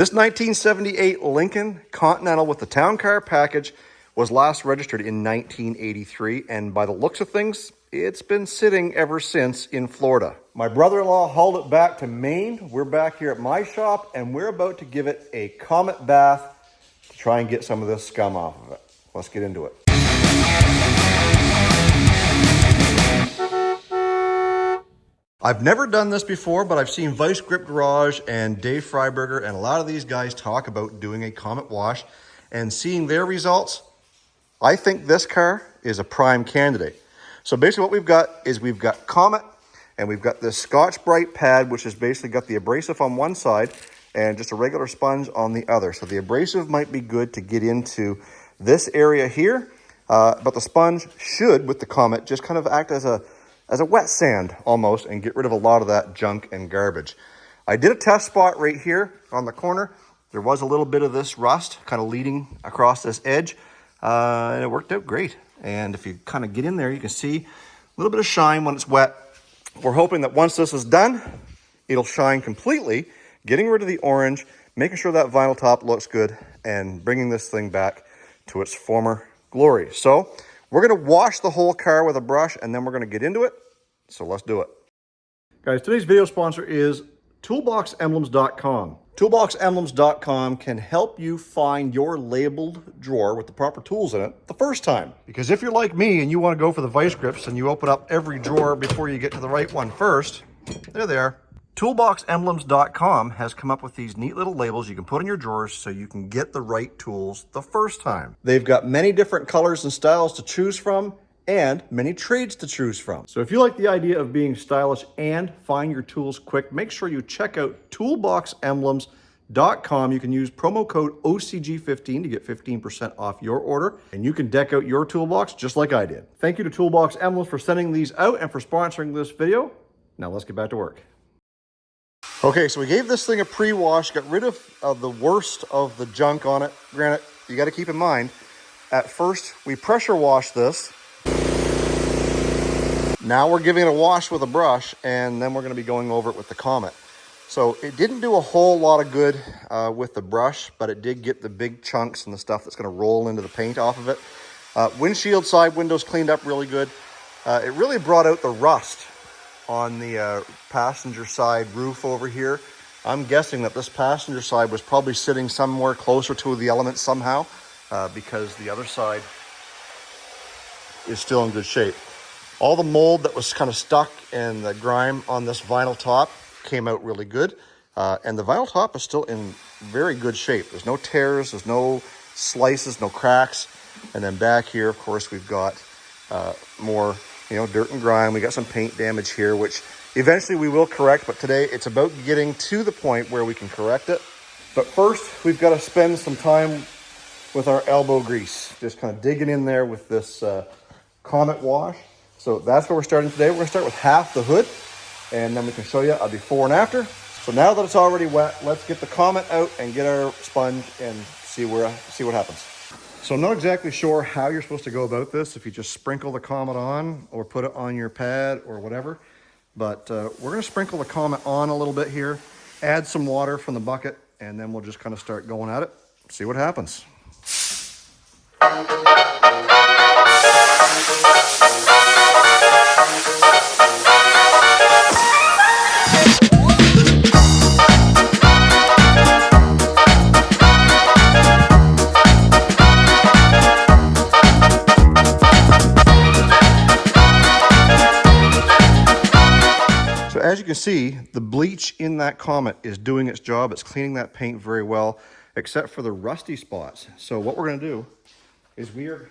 This 1978 Lincoln Continental with the town car package was last registered in 1983, and by the looks of things, it's been sitting ever since in Florida. My brother-in-law hauled it back to Maine. We're back here at my shop, and we're about to give it a comet bath to try and get some of this scum off of it. Let's get into it. I've never done this before, but I've seen Vice Grip Garage and Dave Freiberger and a lot of these guys talk about doing a comet wash and seeing their results. I think this car is a prime candidate. So basically what we've got is we've got Comet and we've got this Scotch-Brite pad, which has basically got the abrasive on one side and just a regular sponge on the other. So the abrasive might be good to get into this area here, but the sponge should, with the Comet, just kind of act as a wet sand almost and get rid of a lot of that junk and garbage. I did a test spot right here on the corner. There was a little bit of this rust kind of leading across this edge, and it worked out great. And if you kind of get in there, you can see a little bit of shine when it's wet. We're hoping that once this is done, it'll shine completely, getting rid of the orange, making sure that vinyl top looks good, and bringing this thing back to its former glory. So we're going to wash the whole car with a brush, and then we're going to get into it. So let's do it. Guys, today's video sponsor is toolboxemblems.com. Toolboxemblems.com can help you find your labeled drawer with the proper tools in it the first time. Because if you're like me and you want to go for the vice grips and you open up every drawer before you get to the right one first, there they are. Toolboxemblems.com has come up with these neat little labels you can put in your drawers so you can get the right tools the first time. They've got many different colors and styles to choose from and many trades to choose from. So if you like the idea of being stylish and find your tools quick, make sure you check out toolboxemblems.com. You can use promo code OCG15 to get 15% off your order, and you can deck out your toolbox just like I did. Thank you to Toolbox Emblems for sending these out and for sponsoring this video. Now let's get back to work. Okay, so we gave this thing a pre-wash, got rid of the worst of the junk on it. Granted, you got to keep in mind, at first we pressure washed this. Now we're giving it a wash with a brush, and then we're going to be going over it with the Comet. So it didn't do a whole lot of good with the brush, but it did get the big chunks and the stuff that's going to roll into the paint off of it. Windshield side windows cleaned up really good. It really brought out the rust on the passenger side roof over here. I'm guessing that this passenger side was probably sitting somewhere closer to the elements somehow, because the other side is still in good shape. All the mold that was kind of stuck and the grime on this vinyl top came out really good. And the vinyl top is still in very good shape. There's no tears, there's no slices, no cracks. And then back here, of course, we've got more dirt and grime. We got some paint damage here, which eventually we will correct, but today it's about getting to the point where we can correct it. But first, we've got to spend some time with our elbow grease, just kind of digging in there with this Comet wash. So that's where we're starting today. We're going to start with half the hood, and then we can show you a before and after. So now that it's already wet, let's get the Comet out and get our sponge and see what happens. So I'm not exactly sure how you're supposed to go about this, if you just sprinkle the Comet on or put it on your pad or whatever. But we're going to sprinkle the Comet on a little bit here, add some water from the bucket, and then we'll just kind of start going at it, see what happens. As you can see, the bleach in that Comet is doing its job. It's cleaning that paint very well, except for the rusty spots. So what we're going to do is we're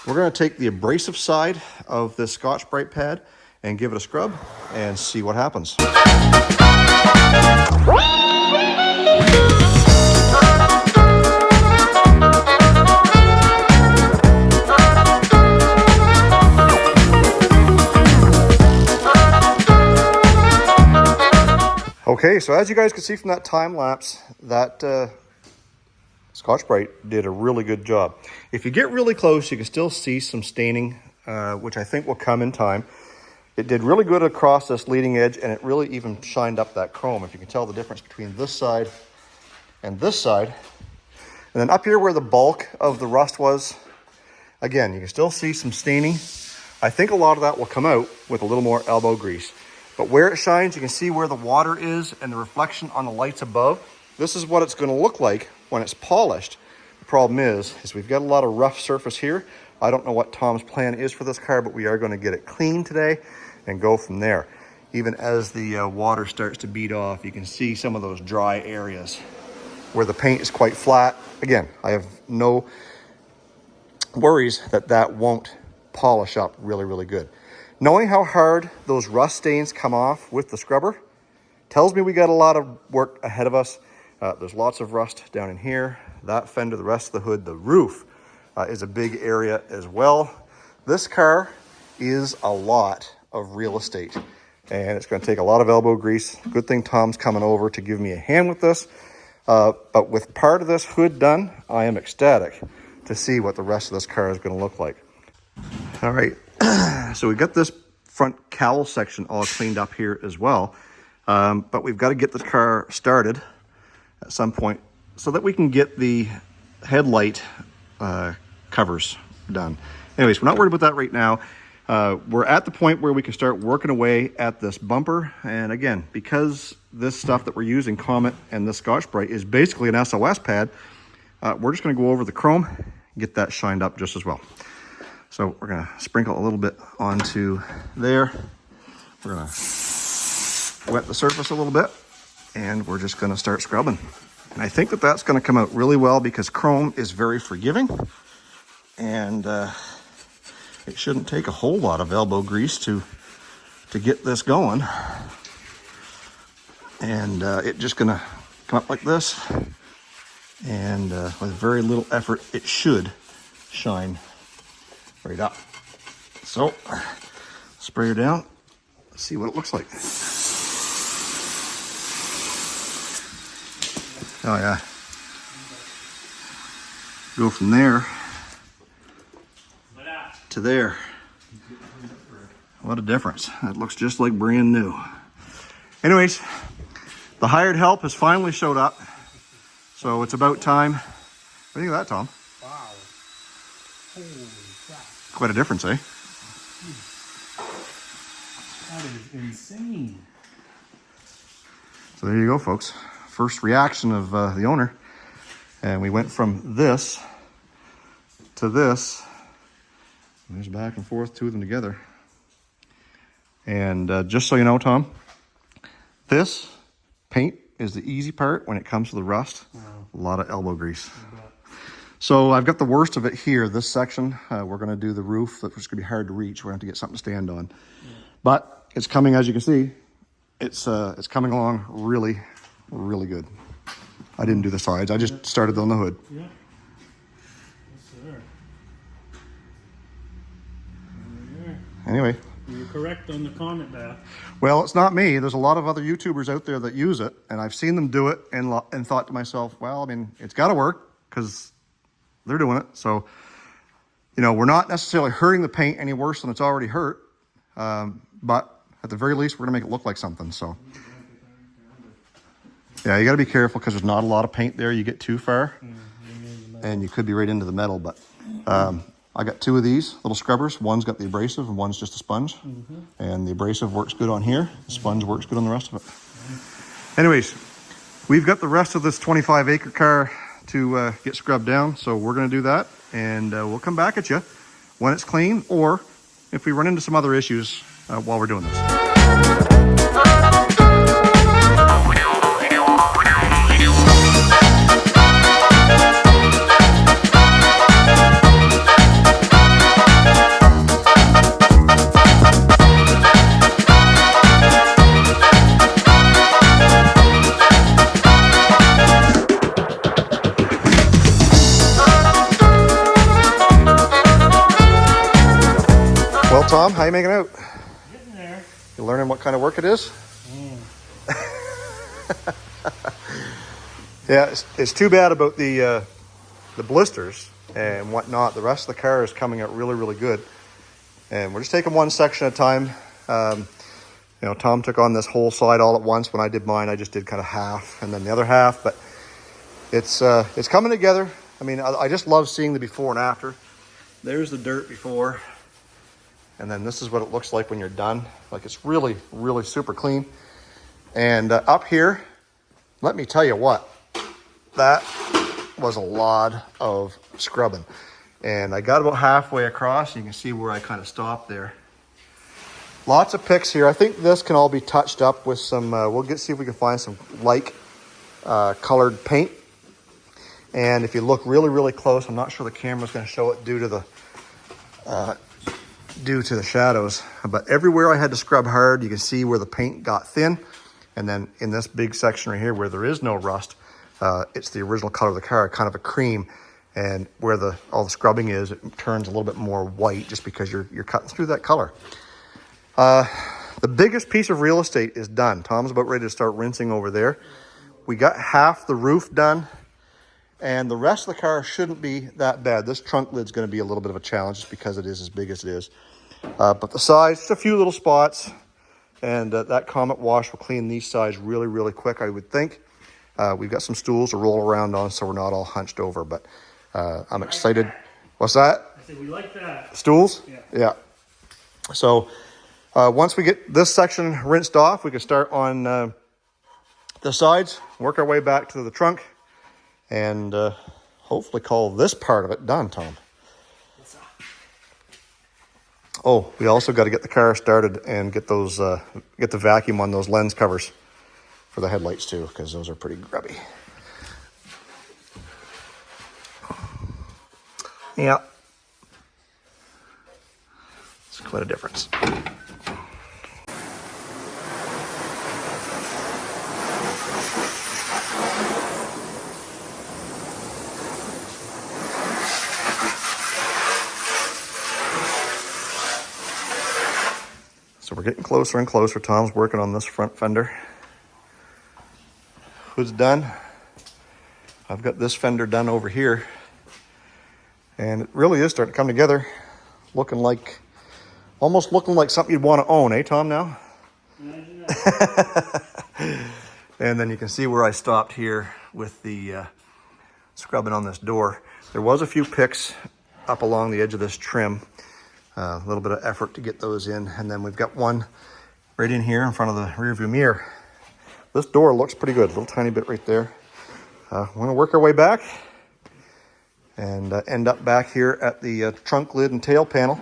going to take the abrasive side of this Scotch-Brite pad and give it a scrub and see what happens. Okay, so as you guys can see from that time lapse, that Scotch-Brite did a really good job. If you get really close, you can still see some staining, which I think will come in time. It did really good across this leading edge, and it really even shined up that chrome. If you can tell the difference between this side and this side. And then up here where the bulk of the rust was, again, you can still see some staining. I think a lot of that will come out with a little more elbow grease. But where it shines, you can see where the water is and the reflection on the lights above. This is what it's going to look like when it's polished. The problem is we've got a lot of rough surface here. I don't know what Tom's plan is for this car, but we are going to get it clean today and go from there. Even as the water starts to bead off, you can see some of those dry areas where the paint is quite flat. Again, I have no worries that that won't polish up really, really good. Knowing how hard those rust stains come off with the scrubber tells me we got a lot of work ahead of us. There's lots of rust down in here, that fender, the rest of the hood, the roof is a big area as well. This car is a lot of real estate, and it's going to take a lot of elbow grease. Good thing Tom's coming over to give me a hand with this. But with part of this hood done, I am ecstatic to see what the rest of this car is going to look like. All right, so we got this front cowl section all cleaned up here as well. But we've got to get this car started at some point so that we can get the headlight covers done. Anyways, we're not worried about that right now. We're at the point where we can start working away at this bumper. And again, because this stuff that we're using, Comet and this Scotch-Brite, is basically an SOS pad, we're just going to go over the chrome, get that shined up just as well. So we're going to sprinkle a little bit onto there. We're going to wet the surface a little bit, and we're just going to start scrubbing. And I think that that's going to come out really well because chrome is very forgiving, and it shouldn't take a whole lot of elbow grease to get this going. And it's just going to come up like this, and with very little effort, it should shine right up. So, spray her down, let's see what it looks like. Oh yeah. Go from there to there. What a difference. It looks just like brand new. Anyways, the hired help has finally showed up. So it's about time. What do you think of that, Tom? Wow. Holy crap. Quite a difference, eh? That is insane. So there you go, folks. First reaction of the owner. And we went from this to this. There's back and forth, two of them together. And just so you know, Tom, this paint is the easy part when it comes to the rust. Wow. A lot of elbow grease. So I've got the worst of it here, this section. We're going to do the roof, which is going to be hard to reach. We're going to have to get something to stand on. Yeah. But it's coming, as you can see, it's coming along really, really good. I didn't do the sides. I just started on the hood. Yeah. Yes, sir. Anyway. You're correct on the Comet bath. Well, it's not me. There's a lot of other YouTubers out there that use it, and I've seen them do it and thought to myself, well, I mean, it's got to work because they're doing it. So, you know, we're not necessarily hurting the paint any worse than it's already hurt, but at the very least, we're going to make it look like something. So, yeah, you got to be careful because there's not a lot of paint there. You get too far, and you could be right into the metal. But I got two of these little scrubbers. One's got the abrasive and one's just a sponge. And the abrasive works good on here. The sponge works good on the rest of it. Anyways, we've got the rest of this 25-acre car to get scrubbed down. So we're going to do that. And we'll come back at you when it's clean or if we run into some other issues while we're doing this. Well, Tom, how you making out? Getting there. You learning what kind of work it is? Yeah, it's too bad about the blisters and whatnot. The rest of the car is coming out really, really good. And we're just taking one section at a time. You know, Tom took on this whole side all at once. When I did mine, I just did kind of half and then the other half, but it's coming together. I mean, I just love seeing the before and after. There's the dirt before, and then this is what it looks like when you're done. Like, it's really, really super clean. And up here, let me tell you what, that was a lot of scrubbing. And I got about halfway across. You can see where I kind of stopped there. Lots of picks here. I think this can all be touched up with some, see if we can find some like colored paint. And if you look really, really close, I'm not sure the camera's going to show it due to the shadows. But everywhere I had to scrub hard, you can see where the paint got thin. And then in this big section right here where there is no rust, it's the original color of the car, kind of a cream. And where all the scrubbing is, it turns a little bit more white just because you're cutting through that color. The biggest piece of real estate is done. Tom's about ready to start rinsing over there. We got half the roof done, and the rest of the car shouldn't be that bad. This trunk lid's going to be a little bit of a challenge just because it is as big as it is. But the sides, just a few little spots, and that Comet wash will clean these sides really, really quick, I would think. We've got some stools to roll around on so we're not all hunched over, but I'm excited. What's that? I said we like that. Stools? Yeah. So once we get this section rinsed off, we can start on the sides, work our way back to the trunk, and hopefully call this part of it done, Tom. Oh, we also got to get the car started and get those get the vacuum on those lens covers for the headlights too, because those are pretty grubby. Yeah, it's quite a difference. So we're getting closer and closer. Tom's working on this front fender. Hood's done. I've got this fender done over here. And it really is starting to come together. Almost looking like something you'd want to own, eh, Tom, now? And then you can see where I stopped here with the scrubbing on this door. There was a few picks up along the edge of this trim. A little bit of effort to get those in. And then we've got one right in here in front of the rear view mirror. This door looks pretty good, a little tiny bit right there. We're gonna work our way back and end up back here at the trunk lid and tail panel.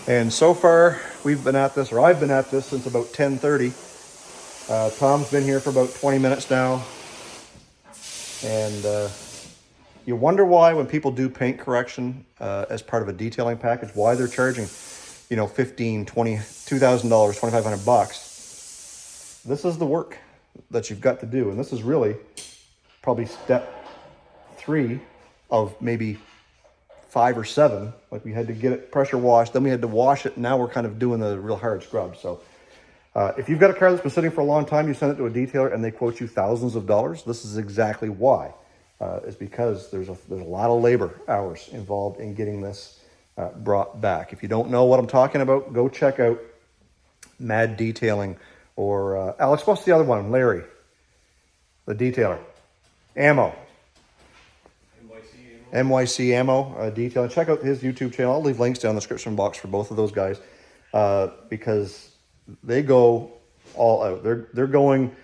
And so far, I've been at this since about 10:30. Tom's been here for about 20 minutes now. And you wonder why when people do paint correction as part of a detailing package, why they're charging, you know, $15,000, $20,000, $2,000, $2,500. This is the work that you've got to do. And this is really probably step 3 of maybe 5 or 7. Like, we had to get it pressure washed, then we had to wash it, and now we're kind of doing the real hard scrub. So if you've got a car that's been sitting for a long time, you send it to a detailer and they quote you thousands of dollars, this is exactly why. Is because there's a lot of labor hours involved in getting this brought back. If you don't know what I'm talking about, go check out Mad Detailing or Alex, what's the other one? Larry, the detailer. Ammo. NYC Ammo Detailing. Check out his YouTube channel. I'll leave links down in the description box for both of those guys because they go all out. They're going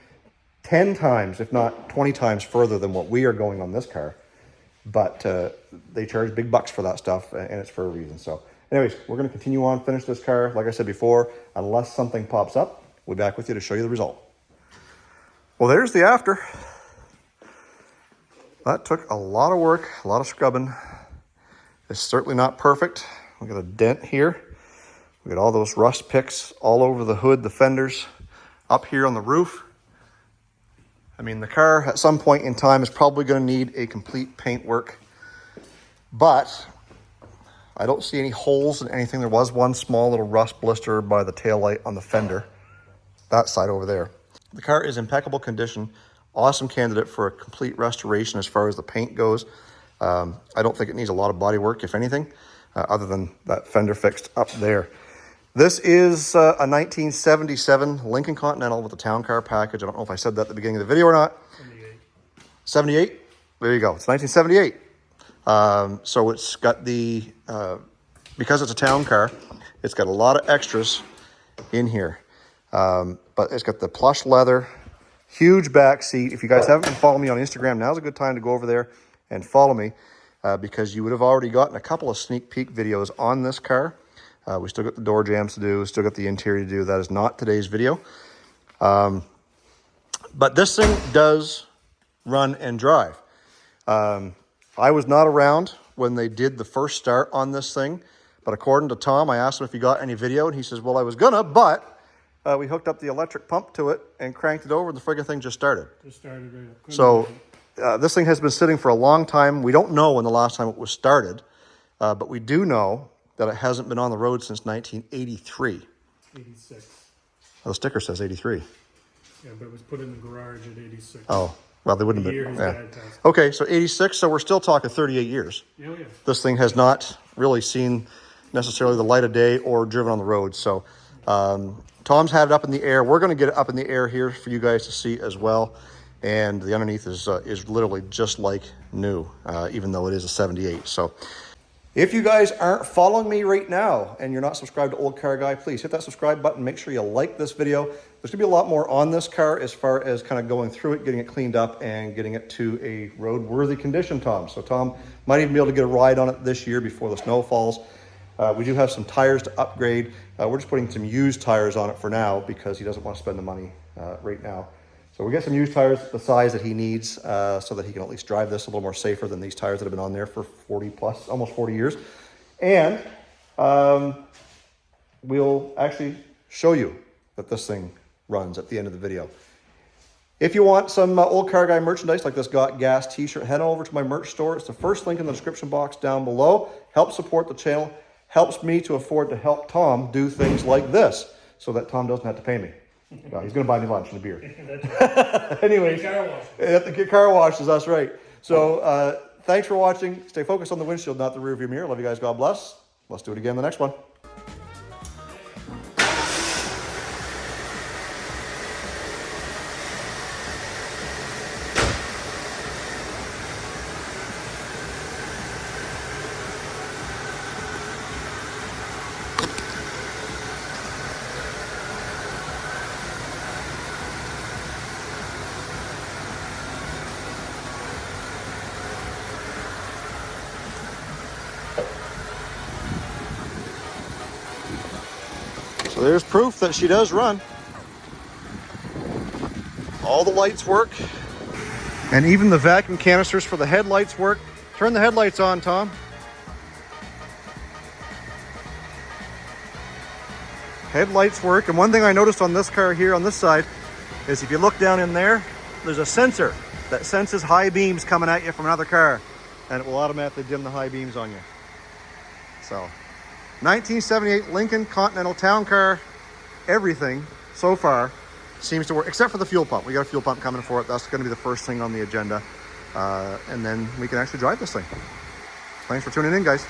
10 times, if not 20 times further than what we are going on this car. But they charge big bucks for that stuff, and it's for a reason. So anyways, we're going to continue on, finish this car. Like I said before, unless something pops up, we'll be back with you to show you the result. Well, there's the after. That took a lot of work, a lot of scrubbing. It's certainly not perfect. We got a dent here. We got all those rust picks all over the hood, the fenders, up here on the roof. I mean, the car at some point in time is probably going to need a complete paint work, but I don't see any holes in anything. There was one small little rust blister by the taillight on the fender, that side over there. The car is impeccable condition, awesome candidate for a complete restoration as far as the paint goes. I don't think it needs a lot of body work, if anything, other than that fender fixed up there. This is a 1977 Lincoln Continental with a town car package. I don't know if I said that at the beginning of the video or not. 78. 78? There you go. It's 1978. So it's got the, because it's a town car, it's got a lot of extras in here. But it's got the plush leather, huge back seat. If you guys haven't been following me on Instagram, now's a good time to go over there and follow me because you would have already gotten a couple of sneak peek videos on this car. We still got the door jams to do, still got the interior to do. That is not today's video. But this thing does run and drive. I was not around when they did the first start on this thing, but according to Tom, I asked him if he got any video, and he says, well, I was gonna, but we hooked up the electric pump to it and cranked it over, and the friggin' thing just started. Just started right up. So this thing has been sitting for a long time. We don't know when the last time it was started, but we do know that it hasn't been on the road since 1983. 86. Well, the sticker says 83. Yeah, but it was put in the garage at 86. Oh, well, they wouldn't The have year been. his Yeah. dad passed. Okay, so 86, so we're still talking 38 years. Yeah, yeah. This thing has not really seen necessarily the light of day or driven on the road. So Tom's had it up in the air. We're going to get it up in the air here for you guys to see as well. And the underneath is literally just like new, even though it is a 78. So if you guys aren't following me right now and you're not subscribed to Old Car Guy, please hit that subscribe button. Make sure you like this video. There's gonna be a lot more on this car as far as kind of going through it, getting it cleaned up and getting it to a road-worthy condition, Tom. So Tom might even be able to get a ride on it this year before the snow falls. We do have some tires to upgrade. We're just putting some used tires on it for now because he doesn't want to spend the money right now. So we get some used tires the size that he needs so that he can at least drive this a little more safer than these tires that have been on there for 40 plus, almost 40 years. And we'll actually show you that this thing runs at the end of the video. If you want some Old Car Guy merchandise like this Got Gas t-shirt, head on over to my merch store. It's the first link in the description box down below. Help support the channel. Helps me to afford to help Tom do things like this so that Tom doesn't have to pay me. Well, he's going to buy me lunch and a beer. Anyways, at the car washes, that's right. So thanks for watching. Stay focused on the windshield, not the rearview mirror. Love you guys. God bless. Let's do it again in the next one. So there's proof that she does run. All the lights work. And even the vacuum canisters for the headlights work. Turn the headlights on, Tom. Headlights work. And one thing I noticed on this car here on this side is if you look down in there, there's a sensor that senses high beams coming at you from another car. And it will automatically dim the high beams on you. So 1978 Lincoln Continental town car, everything so far seems to work, except for the fuel pump. We got a fuel pump coming for it. That's going to be the first thing on the agenda. And then we can actually drive this thing. Thanks for tuning in, guys.